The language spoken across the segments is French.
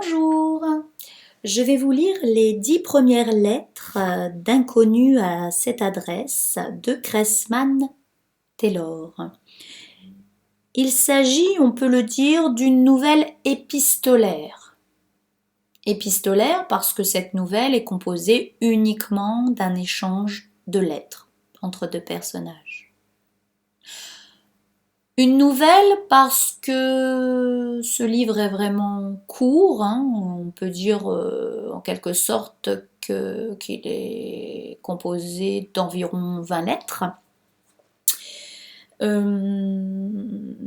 Bonjour, je vais vous lire les 10 premières lettres d'inconnus à cette adresse de Cressman Taylor. Il s'agit, on peut le dire, d'une nouvelle épistolaire. Épistolaire parce que cette nouvelle est composée uniquement d'un échange de lettres entre deux personnages. Une nouvelle parce que ce livre est vraiment court, on peut dire en quelque sorte qu'il est composé d'environ 20 lettres.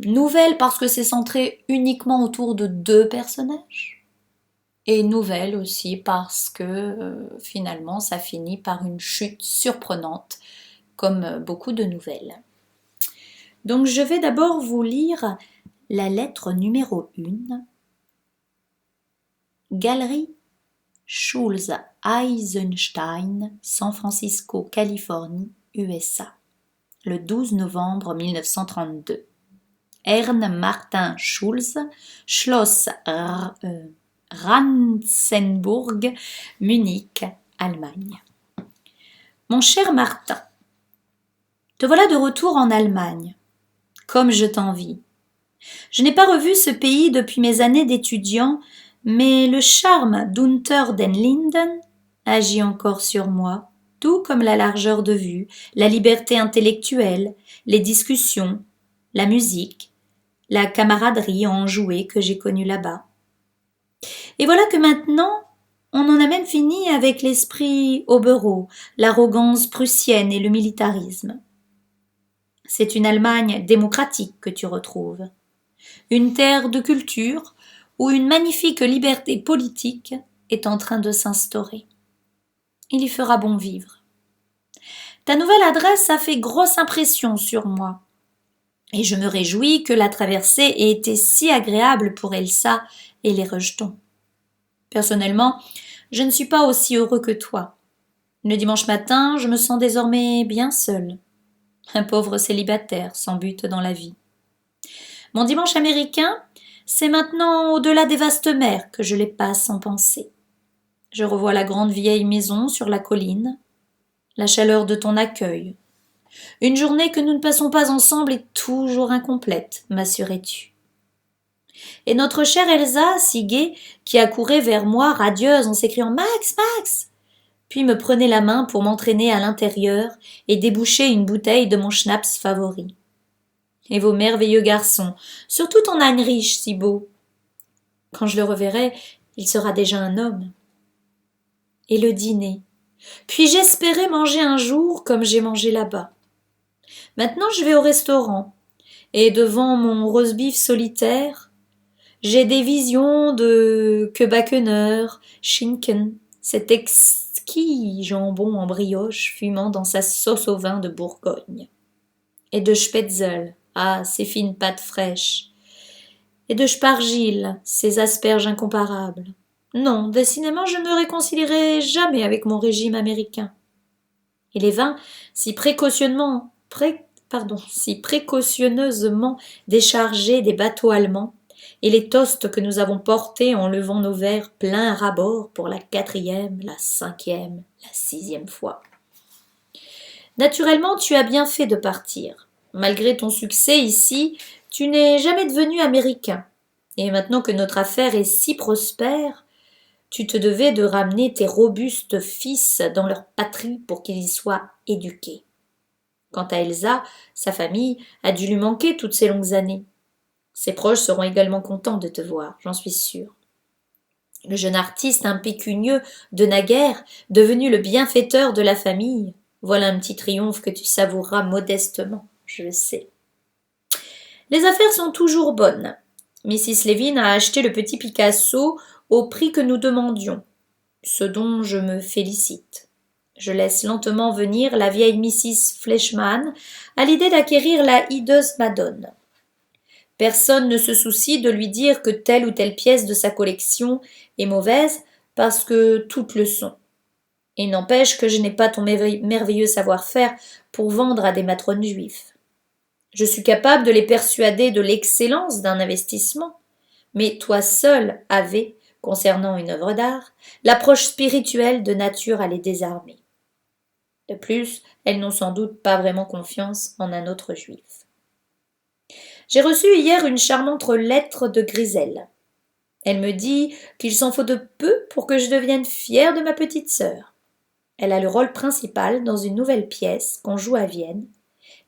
Nouvelle parce que c'est centré uniquement autour de deux personnages. Et nouvelle aussi parce que finalement ça finit par une chute surprenante, comme beaucoup de nouvelles. Donc je vais d'abord vous lire la lettre numéro 1. Galerie Schulze Eisenstein, San Francisco, Californie, USA. Le 12 novembre 1932. Ern Martin Schulze, Schloss Ranzenburg, Munich, Allemagne. Mon cher Martin, te voilà de retour en Allemagne. Comme je t'envie. Je n'ai pas revu ce pays depuis mes années d'étudiant, mais le charme d'Unter den Linden agit encore sur moi, tout comme la largeur de vue, la liberté intellectuelle, les discussions, la musique, la camaraderie enjouée que j'ai connue là-bas. Et voilà que maintenant, on en a même fini avec l'esprit hobereau, l'arrogance prussienne et le militarisme. C'est une Allemagne démocratique que tu retrouves. Une terre de culture où une magnifique liberté politique est en train de s'instaurer. Il y fera bon vivre. Ta nouvelle adresse a fait grosse impression sur moi. Et je me réjouis que la traversée ait été si agréable pour Elsa et les rejetons. Personnellement, je ne suis pas aussi heureux que toi. Le dimanche matin, je me sens désormais bien seul. Un pauvre célibataire sans but dans la vie. Mon dimanche américain, c'est maintenant au-delà des vastes mers que je les passe sans penser. Je revois la grande vieille maison sur la colline, la chaleur de ton accueil. Une journée que nous ne passons pas ensemble est toujours incomplète, m'assurais-tu. Et notre chère Elsa, si gaie, qui accourait vers moi radieuse en s'écriant « Max, Max !» puis me prenait la main pour m'entraîner à l'intérieur et déboucher une bouteille de mon schnapps favori. Et vos merveilleux garçons, surtout ton Heinrich si beau. Quand je le reverrai, il sera déjà un homme. Et le dîner. Puis j'espérais manger un jour comme j'ai mangé là-bas. Maintenant je vais au restaurant, et devant mon roast-beef solitaire, j'ai des visions de Kebackener, Schinken, cet exquis jambon en brioche fumant dans sa sauce au vin de Bourgogne. Et de Spätzle, ces fines pâtes fraîches. Et de Spargil, ces asperges incomparables. Non, décidément, je ne me réconcilierai jamais avec mon régime américain. Et les vins, si précautionneusement déchargés des bateaux allemands, et les toasts que nous avons portés en levant nos verres pleins à ras-bord pour la 4e, la 5e, la 6e fois. Naturellement, tu as bien fait de partir. Malgré ton succès ici, tu n'es jamais devenu américain. Et maintenant que notre affaire est si prospère, tu te devais de ramener tes robustes fils dans leur patrie pour qu'ils y soient éduqués. Quant à Elsa, sa famille a dû lui manquer toutes ces longues années. Ses proches seront également contents de te voir, j'en suis sûre. Le jeune artiste impécunieux de naguère, devenu le bienfaiteur de la famille, voilà un petit triomphe que tu savoureras modestement, je le sais. Les affaires sont toujours bonnes. Mrs. Levin a acheté le petit Picasso au prix que nous demandions, ce dont je me félicite. Je laisse lentement venir la vieille Mrs. Fleischmann à l'idée d'acquérir la hideuse Madone. Personne ne se soucie de lui dire que telle ou telle pièce de sa collection est mauvaise parce que toutes le sont. Il n'empêche que je n'ai pas ton merveilleux savoir-faire pour vendre à des matrones juifs. Je suis capable de les persuader de l'excellence d'un investissement, mais toi seul avais, concernant une œuvre d'art, l'approche spirituelle de nature à les désarmer. De plus, elles n'ont sans doute pas vraiment confiance en un autre juif. J'ai reçu hier une charmante lettre de Griselle. Elle me dit qu'il s'en faut de peu pour que je devienne fière de ma petite sœur. Elle a le rôle principal dans une nouvelle pièce qu'on joue à Vienne,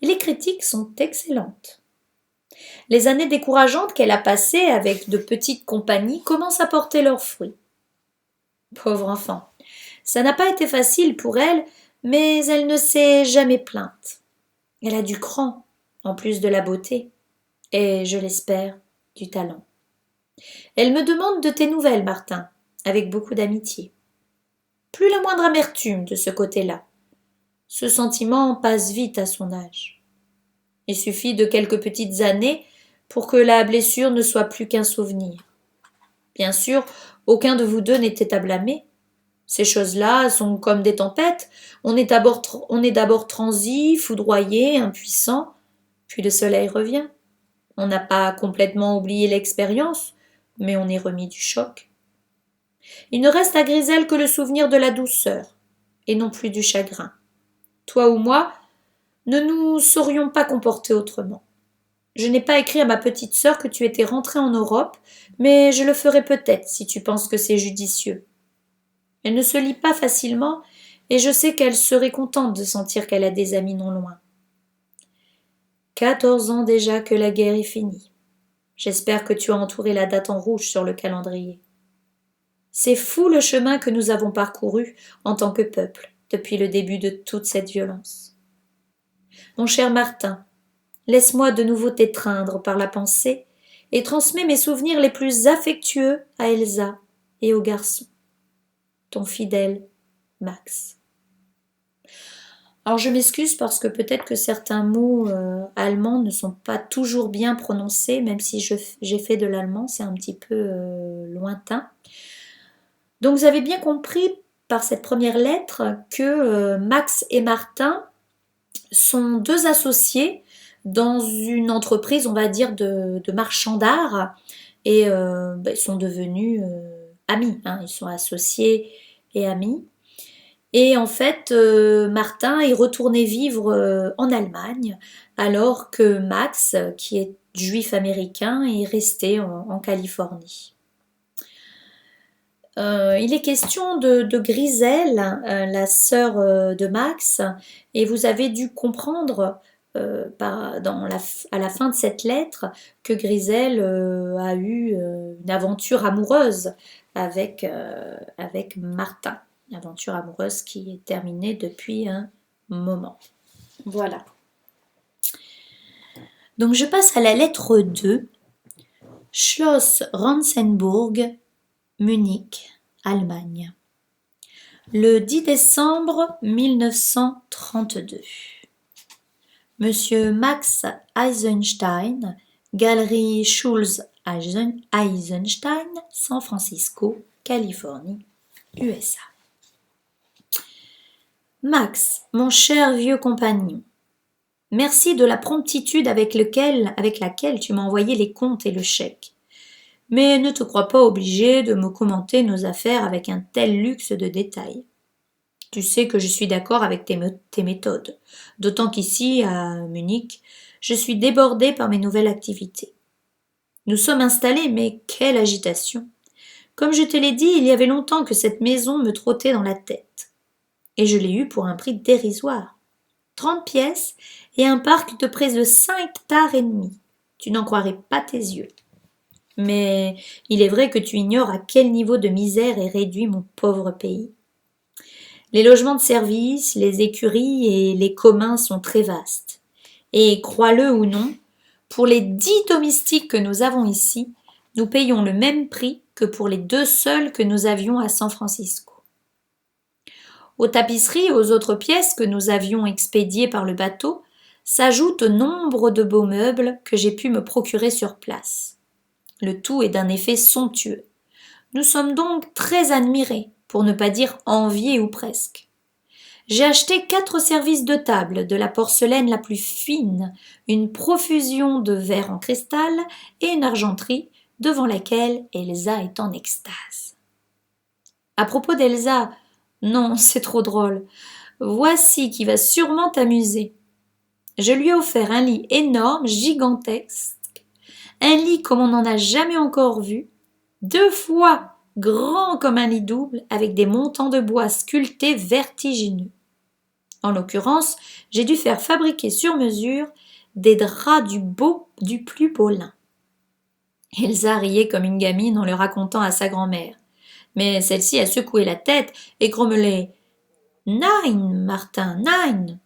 et les critiques sont excellentes. Les années décourageantes qu'elle a passées avec de petites compagnies commencent à porter leurs fruits. Pauvre enfant, ça n'a pas été facile pour elle, mais elle ne s'est jamais plainte. Elle a du cran, en plus de la beauté, et, je l'espère, du talent. Elle me demande de tes nouvelles, Martin, avec beaucoup d'amitié. Plus la moindre amertume de ce côté-là. Ce sentiment passe vite à son âge. Il suffit de quelques petites années pour que la blessure ne soit plus qu'un souvenir. Bien sûr, aucun de vous deux n'était à blâmer. Ces choses-là sont comme des tempêtes. On est d'abord transi, foudroyé, impuissant, puis le soleil revient. On n'a pas complètement oublié l'expérience, mais on est remis du choc. Il ne reste à Griselle que le souvenir de la douceur, et non plus du chagrin. Toi ou moi, ne nous serions pas comportés autrement. Je n'ai pas écrit à ma petite sœur que tu étais rentrée en Europe, mais je le ferai peut-être si tu penses que c'est judicieux. Elle ne se lie pas facilement, et je sais qu'elle serait contente de sentir qu'elle a des amis non loin. 14 ans déjà que la guerre est finie. J'espère que tu as entouré la date en rouge sur le calendrier. C'est fou le chemin que nous avons parcouru en tant que peuple depuis le début de toute cette violence. Mon cher Martin, laisse-moi de nouveau t'étreindre par la pensée et transmets mes souvenirs les plus affectueux à Elsa et au garçon. Ton fidèle Max. Alors je m'excuse parce que peut-être que certains mots allemands ne sont pas toujours bien prononcés, même si j'ai fait de l'allemand, c'est un petit peu lointain. Donc vous avez bien compris par cette première lettre que Max et Martin sont deux associés dans une entreprise, on va dire, de marchand d'art, et ils sont devenus amis, hein, ils sont associés et amis. Et en fait, Martin est retourné vivre en Allemagne, alors que Max, qui est juif américain, est resté en Californie. Il est question de Griselle, la sœur de Max, et vous avez dû comprendre à la fin de cette lettre que Griselle a eu une aventure amoureuse avec Martin. Une aventure amoureuse qui est terminée depuis un moment. Voilà. Donc je passe à la lettre 2. Schloss Ronsenburg, Munich, Allemagne. Le 10 décembre 1932. Monsieur Max Eisenstein, Galerie Schulz Eisenstein, San Francisco, Californie, USA. Max, mon cher vieux compagnon, merci de la promptitude avec laquelle tu m'as envoyé les comptes et le chèque. Mais ne te crois pas obligé de me commenter nos affaires avec un tel luxe de détails. Tu sais que je suis d'accord avec tes méthodes, d'autant qu'ici, à Munich, je suis débordée par mes nouvelles activités. Nous sommes installés, mais quelle agitation! Comme je te l'ai dit, il y avait longtemps que cette maison me trottait dans la tête. Et je l'ai eue pour un prix dérisoire. 30 pièces et un parc de près de 5 hectares et demi. Tu n'en croirais pas tes yeux. Mais il est vrai que tu ignores à quel niveau de misère est réduit mon pauvre pays. Les logements de service, les écuries et les communs sont très vastes. Et crois-le ou non, pour les 10 domestiques que nous avons ici, nous payons le même prix que pour les 2 seuls que nous avions à San Francisco. Aux tapisseries et aux autres pièces que nous avions expédiées par le bateau s'ajoute nombre de beaux meubles que j'ai pu me procurer sur place. Le tout est d'un effet somptueux. Nous sommes donc très admirés, pour ne pas dire enviés ou presque. J'ai acheté 4 services de table, de la porcelaine la plus fine, une profusion de verres en cristal et une argenterie devant laquelle Elsa est en extase. À propos d'Elsa, non, c'est trop drôle. Voici qui va sûrement t'amuser. Je lui ai offert un lit énorme, gigantesque, un lit comme on n'en a jamais encore vu, 2 fois grand comme un lit double, avec des montants de bois sculptés vertigineux. En l'occurrence, j'ai dû faire fabriquer sur mesure des draps du plus beau lin. Elsa riait comme une gamine en le racontant à sa grand-mère. Mais celle-ci a secoué la tête et grommelait. Nein, Martin, nein.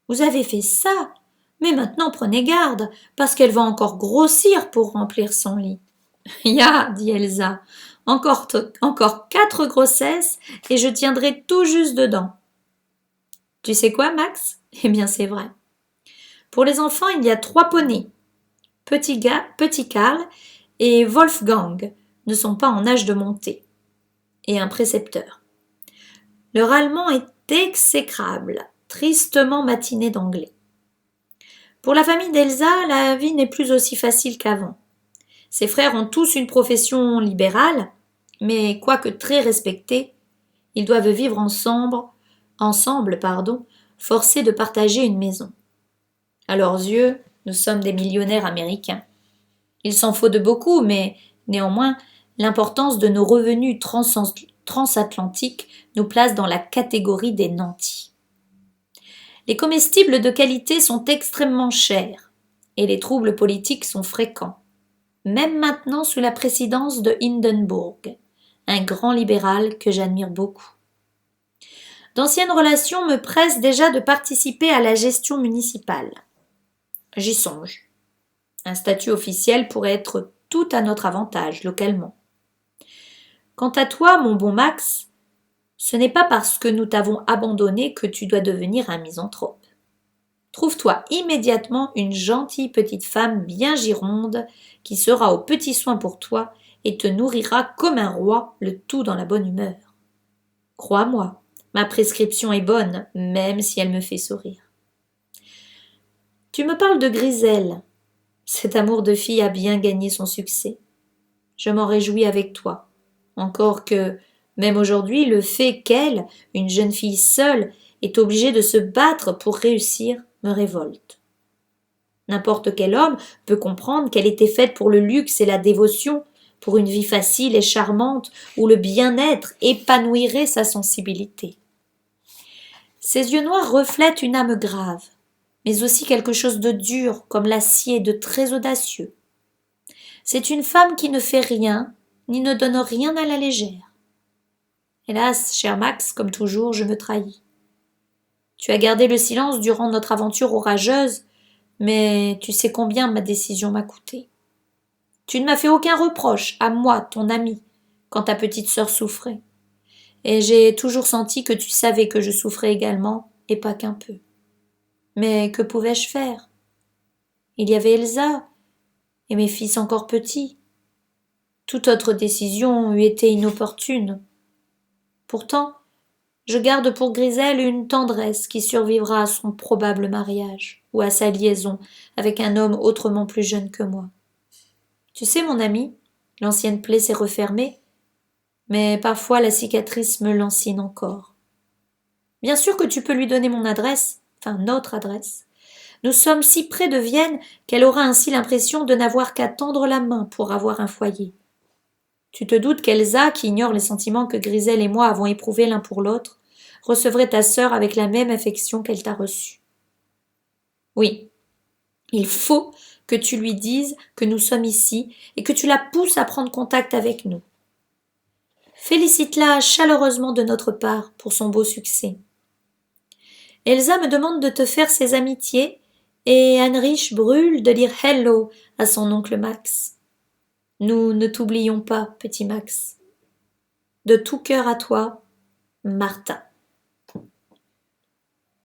Vous avez fait ça. Mais maintenant prenez garde, parce qu'elle va encore grossir pour remplir son lit. Ya, dit Elsa. Encore 4 grossesses et je tiendrai tout juste dedans. Tu sais quoi, Max? Eh bien, c'est vrai. Pour les enfants, il y a 3 poneys. Petit Karl et Wolfgang ne sont pas en âge de monter. Et un précepteur. Leur allemand est exécrable, tristement matiné d'anglais. Pour la famille d'Elsa, la vie n'est plus aussi facile qu'avant. Ses frères ont tous une profession libérale, mais quoique très respectés, ils doivent vivre ensemble, forcés de partager une maison. À leurs yeux, nous sommes des millionnaires américains. Il s'en faut de beaucoup, mais néanmoins, l'importance de nos revenus transatlantiques nous place dans la catégorie des nantis. Les comestibles de qualité sont extrêmement chers et les troubles politiques sont fréquents, même maintenant sous la présidence de Hindenburg, un grand libéral que j'admire beaucoup. D'anciennes relations me pressent déjà de participer à la gestion municipale. J'y songe. Un statut officiel pourrait être tout à notre avantage localement. Quant à toi, mon bon Max, ce n'est pas parce que nous t'avons abandonné que tu dois devenir un misanthrope. Trouve-toi immédiatement une gentille petite femme bien gironde qui sera aux petits soins pour toi et te nourrira comme un roi, le tout dans la bonne humeur. Crois-moi, ma prescription est bonne, même si elle me fait sourire. Tu me parles de Griselle. Cet amour de fille a bien gagné son succès. Je m'en réjouis avec toi. Encore que, même aujourd'hui, le fait qu'elle, une jeune fille seule, est obligée de se battre pour réussir, me révolte. N'importe quel homme peut comprendre qu'elle était faite pour le luxe et la dévotion, pour une vie facile et charmante où le bien-être épanouirait sa sensibilité. Ses yeux noirs reflètent une âme grave, mais aussi quelque chose de dur comme l'acier, de très audacieux. C'est une femme qui ne fait rien, ni ne donne rien à la légère. Hélas, cher Max, comme toujours, je me trahis. Tu as gardé le silence durant notre aventure orageuse, mais tu sais combien ma décision m'a coûté. Tu ne m'as fait aucun reproche, à moi, ton ami, quand ta petite sœur souffrait. Et j'ai toujours senti que tu savais que je souffrais également, et pas qu'un peu. Mais que pouvais-je faire? Il y avait Elsa, et mes fils encore petits. Toute autre décision eût été inopportune. Pourtant, je garde pour Griselle une tendresse qui survivra à son probable mariage ou à sa liaison avec un homme autrement plus jeune que moi. Tu sais, mon ami, l'ancienne plaie s'est refermée, mais parfois la cicatrice me lancine encore. Bien sûr que tu peux lui donner mon adresse, enfin notre adresse. Nous sommes si près de Vienne qu'elle aura ainsi l'impression de n'avoir qu'à tendre la main pour avoir un foyer. Tu te doutes qu'Elsa, qui ignore les sentiments que Griselle et moi avons éprouvés l'un pour l'autre, recevrait ta sœur avec la même affection qu'elle t'a reçue. Oui, il faut que tu lui dises que nous sommes ici et que tu la pousses à prendre contact avec nous. Félicite-la chaleureusement de notre part pour son beau succès. Elsa me demande de te faire ses amitiés et Heinrich brûle de dire hello à son oncle Max. Nous ne t'oublions pas, petit Max. De tout cœur à toi, Martin.